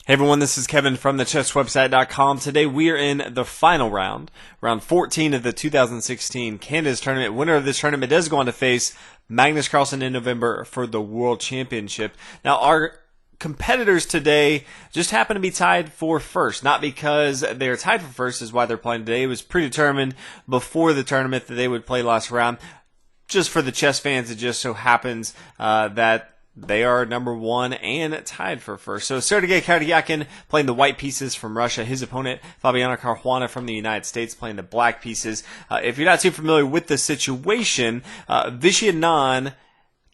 Hey everyone, this is Kevin from thechesswebsite.com. Today we are in the final round, round 14 of the 2016 Canada's tournament. Winner of this tournament does go on to face Magnus Carlsen in November for the World Championship. Now our competitors today just happen to be tied for first. Not because they're tied for first is why they're playing today. It was predetermined before the tournament that they would play last round. Just for the chess fans, it just so happens that they are number one and tied for first. So Sergei Karjakin playing the white pieces from Russia. His opponent, Caruana from the United States, playing the black pieces. If you're not too familiar with the situation, Vishy Anand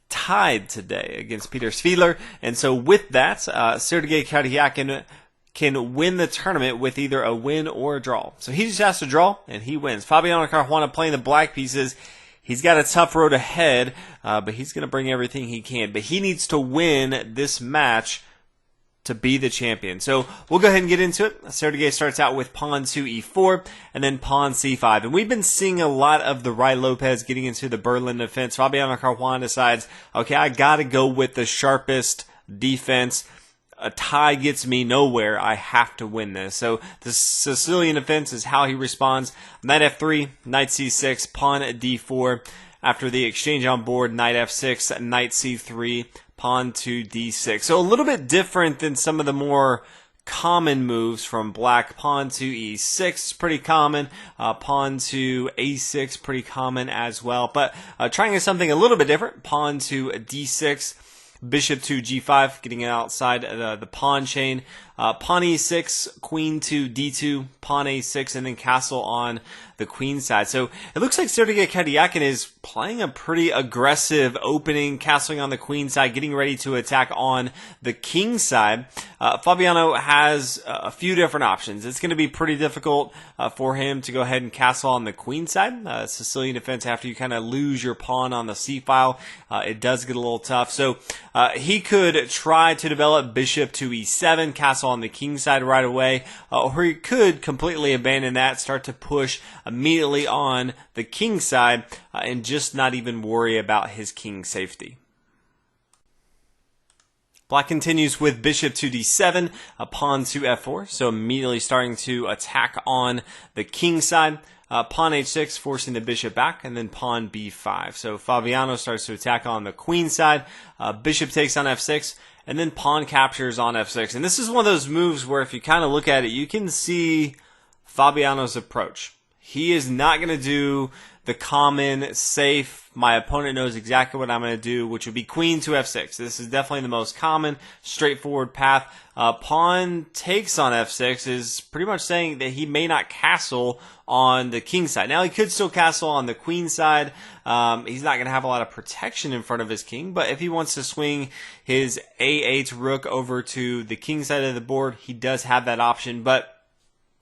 tied today against Peter Svidler. And so with that, Sergei Karjakin can win the tournament with either a win or a draw. So he just has to draw, and he wins. Fabiano Caruana playing the black pieces. He's got a tough road ahead, but he's going to bring everything he can. But he needs to win this match to be the champion. So we'll go ahead and get into it. Sergei starts out with pawn to e4 and then pawn c5. And we've been seeing a lot of the Rai Lopez getting into the Berlin defense. Fabiano Caruana decides, okay, I got to go with the sharpest defense. A tie gets me nowhere. I have to win this. So the Sicilian defense is how he responds. Knight f3, knight c6, pawn d4. After the exchange on board, knight f6, knight c3, pawn to d6. So a little bit different than some of the more common moves from black. Pawn to e6 is pretty common. Pawn to a6, pretty common as well. But trying something a little bit different. Pawn to d6. Bishop to g5, getting it outside the pawn chain. Pawn e6, queen to d2, pawn a6, and then castle on the queen side. So it looks like Sergei Karjakin is playing a pretty aggressive opening, castling on the queen side, getting ready to attack on the king side. Fabiano has a few different options. It's going to be pretty difficult for him to go ahead and castle on the queen side. Sicilian defense, after you kind of lose your pawn on the c-file, it does get a little tough. So he could try to develop bishop to e7, castle on the king side right away, or he could completely abandon that, start to push immediately on the king side, and just not even worry about his king safety. Black continues with bishop to d7, a pawn to f4, so immediately starting to attack on the king side. Pawn h6, forcing the bishop back, and then pawn b5. So Fabiano starts to attack on the queen side. Bishop takes on f6, and then pawn captures on f6. And this is one of those moves where if you kind of look at it, you can see Fabiano's approach. He is not going to do the common, safe, my opponent knows exactly what I'm going to do, which would be queen to f6. This is definitely the most common, straightforward path. Pawn takes on f6 is pretty much saying that he may not castle on the king side. Now, he could still castle on the queen side. He's not going to have a lot of protection in front of his king, but if he wants to swing his a8 rook over to the king side of the board, he does have that option. But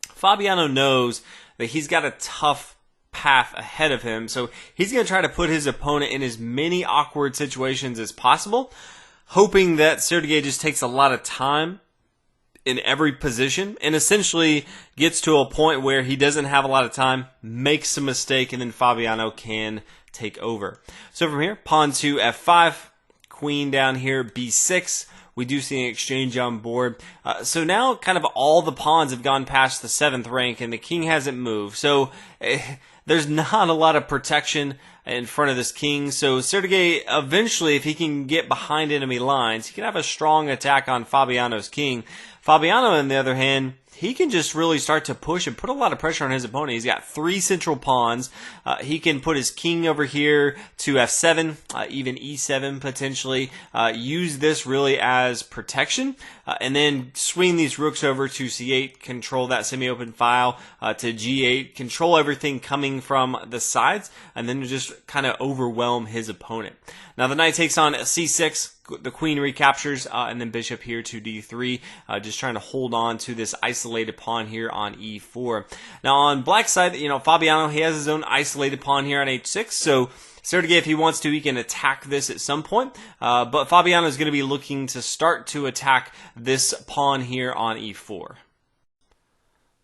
Fabiano knows that he's got a tough path ahead of him, so he's going to try to put his opponent in as many awkward situations as possible, hoping that Sergei just takes a lot of time in every position and essentially gets to a point where he doesn't have a lot of time, makes a mistake, and then Fabiano can take over. So from here, pawn to f5, queen down here, b6. We do see an exchange on board. So now kind of all the pawns have gone past the 7th rank and the king hasn't moved. So there's not a lot of protection in front of this king. So Sergei, eventually, if he can get behind enemy lines, he can have a strong attack on Fabiano's king. Fabiano, on the other hand, he can just really start to push and put a lot of pressure on his opponent. He's got 3 central pawns. He can put his king over here to f7, even e7 potentially. Use this really as protection, and then swing these rooks over to c8, control that semi-open file, to g8, control everything coming from the sides, and then just kind of overwhelm his opponent. Now the knight takes on c6. The queen recaptures, and then bishop here to d3, just trying to hold on to this isolated pawn here on e4. Now on black side, Fabiano, he has his own isolated pawn here on h6, so Sergei, if he wants to, he can attack this at some point, but Fabiano is going to be looking to start to attack this pawn here on e4.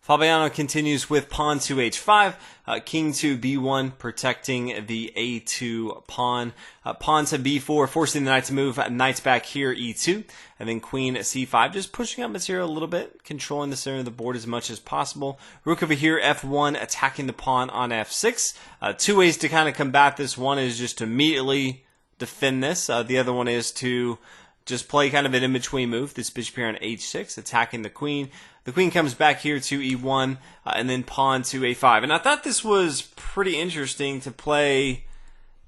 Fabiano continues with pawn to h5, king to b1, protecting the a2 pawn. Pawn to b4, forcing the knight to move. Knight's back here, e2, and then queen c5, just pushing up material a little bit, controlling the center of the board as much as possible. Rook over here, f1, attacking the pawn on f6. Two ways to kind of combat this. One is just to immediately defend this. The other one is to just play kind of an in-between move. This bishop here on h6, attacking the queen. The queen comes back here to e1, and then pawn to a5. And I thought this was pretty interesting to play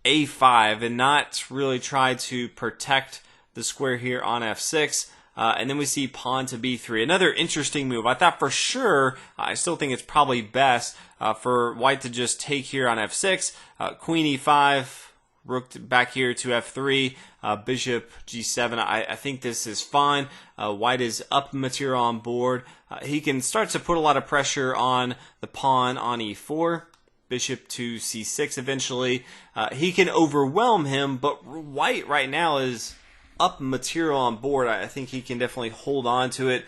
a5 and not really try to protect the square here on f6. And then we see pawn to b3. Another interesting move. I thought for sure, I still think it's probably best for white to just take here on f6, queen e5, rook back here to f3, bishop g7. I think this is fine. White is up material on board. He can start to put a lot of pressure on the pawn on e4, bishop to c6 eventually. He can overwhelm him, but white right now is up material on board. I think he can definitely hold on to it,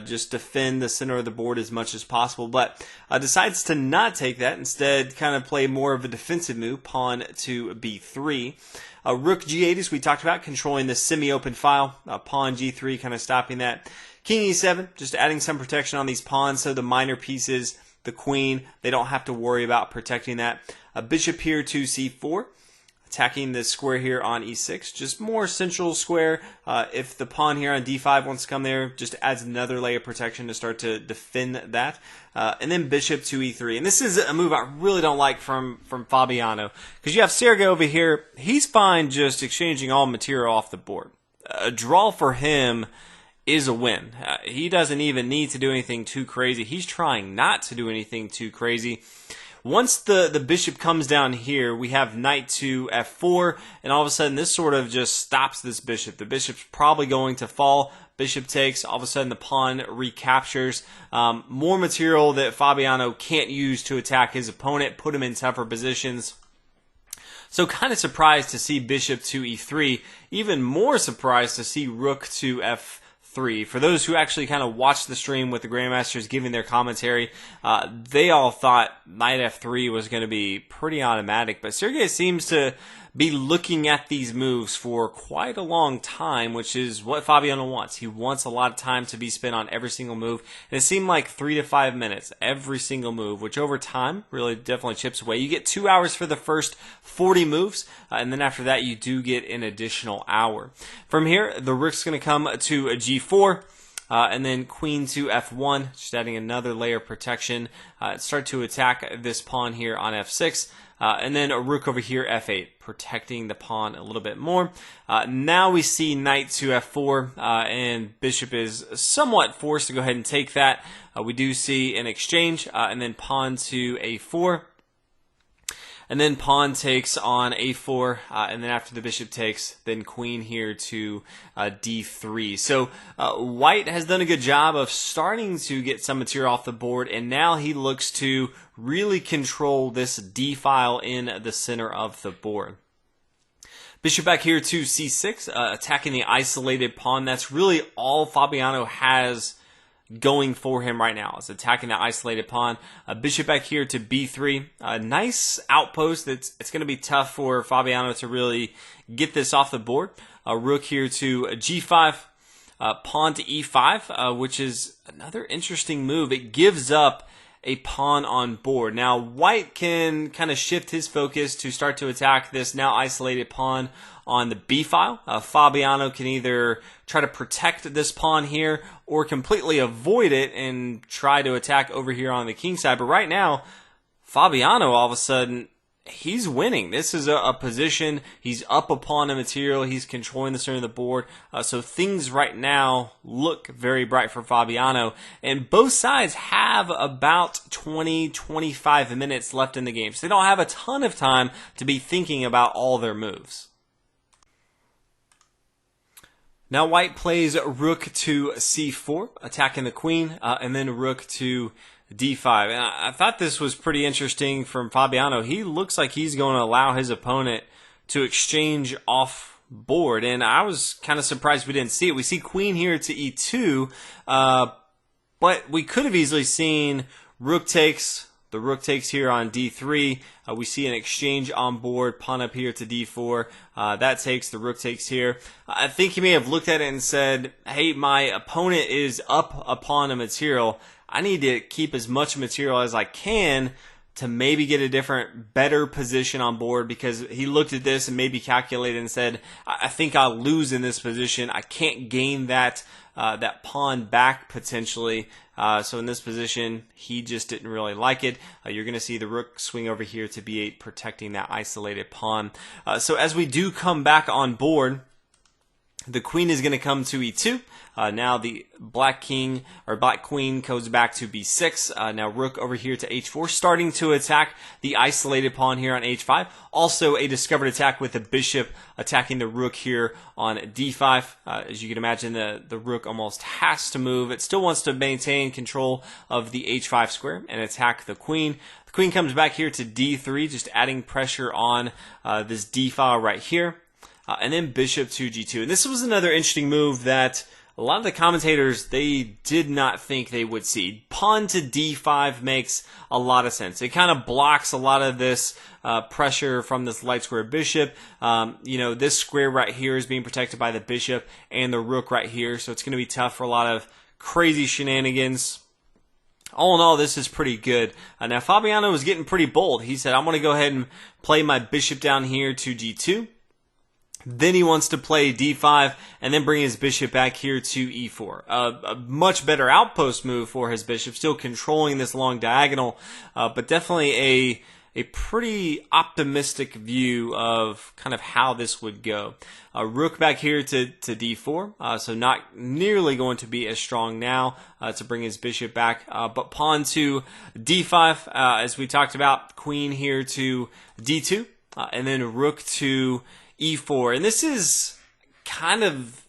just defend the center of the board as much as possible, but decides to not take that. Instead, kind of play more of a defensive move, pawn to b3. Rook g8, as we talked about, controlling the semi-open file. Pawn g3, kind of stopping that. King e7, just adding some protection on these pawns, so the minor pieces, the queen, they don't have to worry about protecting that. Bishop here to c4. Attacking this square here on e6, just more central square. If the pawn here on d5 wants to come there, just adds another layer of protection to start to defend that. And then bishop to e3. And this is a move I really don't like from Fabiano, because you have Sergey over here. He's fine just exchanging all material off the board. A draw for him is a win. He doesn't even need to do anything too crazy. He's trying not to do anything too crazy. Once the bishop comes down here, we have knight to f4, and all of a sudden this sort of just stops this bishop. The bishop's probably going to fall. Bishop takes. All of a sudden the pawn recaptures. More material that Fabiano can't use to attack his opponent, put him in tougher positions. So kind of surprised to see bishop to e3. Even more surprised to see rook to f3. For those who actually kind of watched the stream with the Grandmasters giving their commentary, they all thought knight f3 was going to be pretty automatic. But Sergey seems to be looking at these moves for quite a long time, which is what Fabiano wants. He wants a lot of time to be spent on every single move. And it seemed like 3 to 5 minutes every single move, which over time really definitely chips away. You get 2 hours for the first 40 moves, and then after that you do get an additional hour. From here, the rook's going to come to a g4. And then queen to f1, just adding another layer of protection. Start to attack this pawn here on f6. And then a rook over here, f8, protecting the pawn a little bit more. Now we see knight to f4, and bishop is somewhat forced to go ahead and take that. We do see an exchange, and then pawn to a4. And then pawn takes on a4, and then after the bishop takes, then queen here to d3. So white has done a good job of starting to get some material off the board, and now he looks to really control this d-file in the center of the board. Bishop back here to c6, attacking the isolated pawn. That's really all Fabiano has going for him right now, is attacking that isolated pawn. Bishop back here to b3. A nice outpost. It's going to be tough for Fabiano to really get this off the board. Rook here to g5. Pawn to e5, which is another interesting move. It gives up a pawn on board. Now, white can kind of shift his focus to start to attack this now isolated pawn on the b-file. Fabiano can either try to protect this pawn here or completely avoid it and try to attack over here on the king side. But right now, Fabiano, all of a sudden, he's winning. This is a position. He's up a pawn in material. He's controlling the center of the board. So things right now look very bright for Fabiano. And both sides have about 20-25 minutes left in the game. So they don't have a ton of time to be thinking about all their moves. Now white plays rook to c4, attacking the queen, and then rook to d5. And I thought this was pretty interesting from Fabiano. He looks like he's going to allow his opponent to exchange off board, and I was kind of surprised we didn't see it. We see queen here to e2, but But we could have easily seen rook takes, the rook takes here on d3. We see an exchange on board, pawn up here to d4. That takes, the rook takes here. I think he may have looked at it and said, hey, my opponent is up a pawn of material. I need to keep as much material as I can to maybe get a different, better position on board, because he looked at this and maybe calculated and said, I think I'll lose in this position. I can't gain that pawn back potentially. So in this position, he just didn't really like it. You're going to see the rook swing over here to b8, protecting that isolated pawn. So as we do come back on board, the queen is going to come to e2. Now the black king or black queen goes back to b6. Now rook over here to h4, starting to attack the isolated pawn here on h5. Also a discovered attack with the bishop attacking the rook here on d5. As you can imagine, the rook almost has to move. It still wants to maintain control of the h5 square and attack the queen. The queen comes back here to d3, just adding pressure on this d file right here. And then bishop to g2. And this was another interesting move that a lot of the commentators, they did not think they would see. Pawn to d5 makes a lot of sense. It kind of blocks a lot of this pressure from this light square bishop. This square right here is being protected by the bishop and the rook right here. So it's going to be tough for a lot of crazy shenanigans. All in all, this is pretty good. Now, Fabiano was getting pretty bold. He said, I'm going to go ahead and play my bishop down here to g2. Then he wants to play d5 and then bring his bishop back here to e4. A much better outpost move for his bishop, still controlling this long diagonal, but definitely a pretty optimistic view of kind of how this would go. Rook back here to d4, so not nearly going to be as strong now to bring his bishop back, but pawn to d5, as we talked about, queen here to d2, and then rook to e4. And this is kind of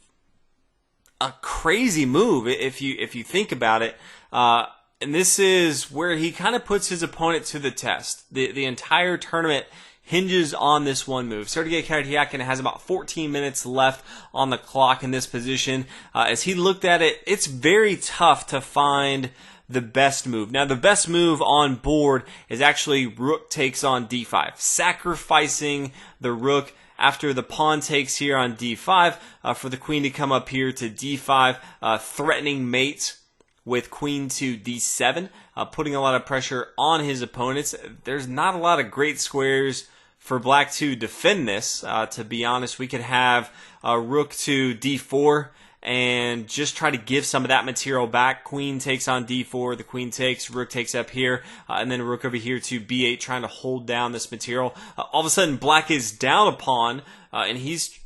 a crazy move if you think about it. And this is where he kind of puts his opponent to the test. The entire tournament hinges on this one move. Sergei Karjakin has about 14 minutes left on the clock in this position. As he looked at it, it's very tough to find the best move. Now, the best move on board is actually rook takes on d5, sacrificing the rook after the pawn takes here on d5 for the queen to come up here to d5, threatening mate with queen to d7, putting a lot of pressure on his opponents. There's not a lot of great squares for black to defend this. To be honest, we could have rook to d4 and just try to give some of that material back. Queen takes on d4, the queen takes, rook takes up here, and then rook over here to b8, trying to hold down this material. All of a sudden, black is down a pawn, and he's,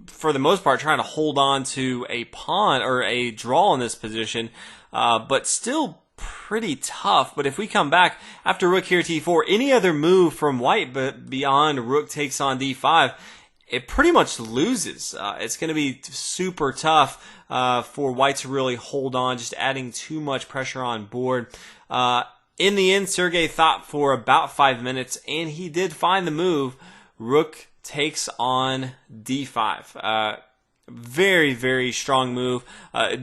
for the most part, trying to hold on to a pawn or a draw in this position, but still pretty tough. But if we come back after rook here to e4, any other move from white but beyond rook takes on d5, it pretty much loses. It's going to be super tough for white to really hold on, just adding too much pressure on board. In the end, Sergei thought for about 5 minutes, and he did find the move. Rook takes on d5. Very, very strong move.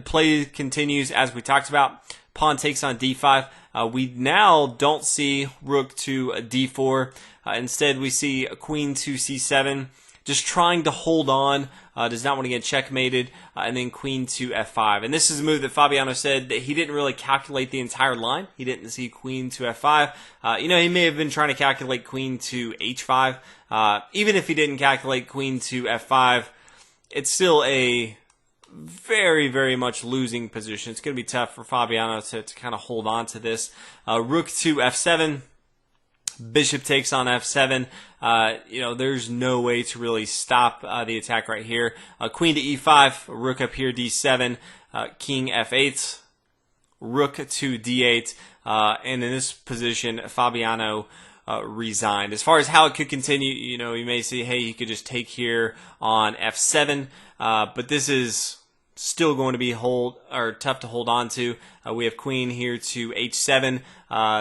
Play continues as we talked about. Pawn takes on d5. We now don't see rook to d4. Instead, we see a queen to c7. Just trying to hold on, does not want to get checkmated, and then queen to f5. And this is a move that Fabiano said that he didn't really calculate the entire line. He didn't see queen to f5. He may have been trying to calculate queen to h5. Even if he didn't calculate queen to f5, it's still a very, very much losing position. It's going to be tough for Fabiano to kind of hold on to this. Rook to f7. Bishop takes on f7. There's no way to really stop the attack right here. Queen to e5, rook up here d7, king f8, rook to d8, and in this position, Fabiano resigned. As far as how it could continue, you may say, hey, he could just take here on f7, but this is still going to be tough to hold on to. We have queen here to h7.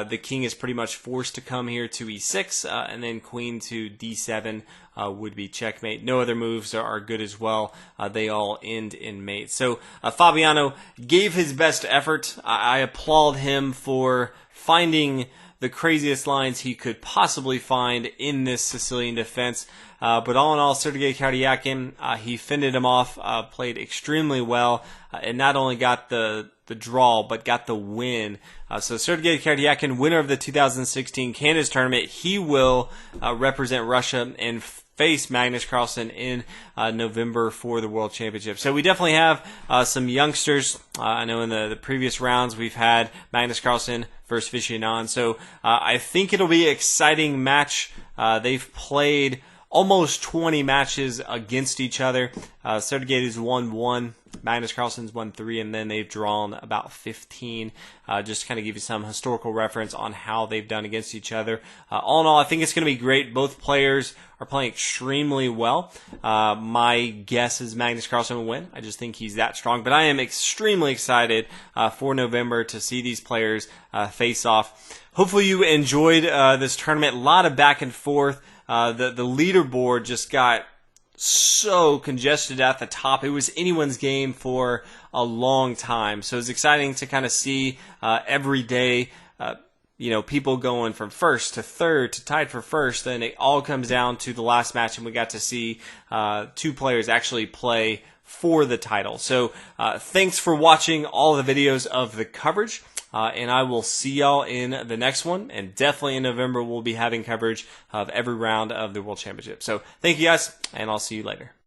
The king is pretty much forced to come here to e6, and then queen to d7 would be checkmate. No other moves are good as well. They all end in mate. So Fabiano gave his best effort. I applaud him for finding the craziest lines he could possibly find in this Sicilian defense. But all in all, Sergei Karjakin, he fended him off, played extremely well, and not only got the draw, but got the win. So Sergei Karjakin, winner of the 2016 Canada's tournament, he will represent Russia and face Magnus Carlsen in November for the World Championship. So we definitely have some youngsters. I know in the previous rounds we've had Magnus Carlsen versus Vishy Anand. So I think it'll be an exciting match. They've played almost 20 matches against each other. Sergei has won 1, Magnus Carlsen's won 3, and then they've drawn about 15. Just to kind of give you some historical reference on how they've done against each other. All in all, I think it's going to be great. Both players are playing extremely well. My guess is Magnus Carlsen will win. I just think he's that strong. But I am extremely excited for November to see these players face off. Hopefully you enjoyed this tournament. A lot of back and forth. The leaderboard just got so congested at the top. It was anyone's game for a long time. So it's exciting to kind of see every day, people going from first to third to tied for first. Then it all comes down to the last match, and we got to see 2 players actually play for the title. So thanks for watching all the videos of the coverage. And I will see y'all in the next one. And definitely in November, we'll be having coverage of every round of the World Championship. So thank you guys, and I'll see you later.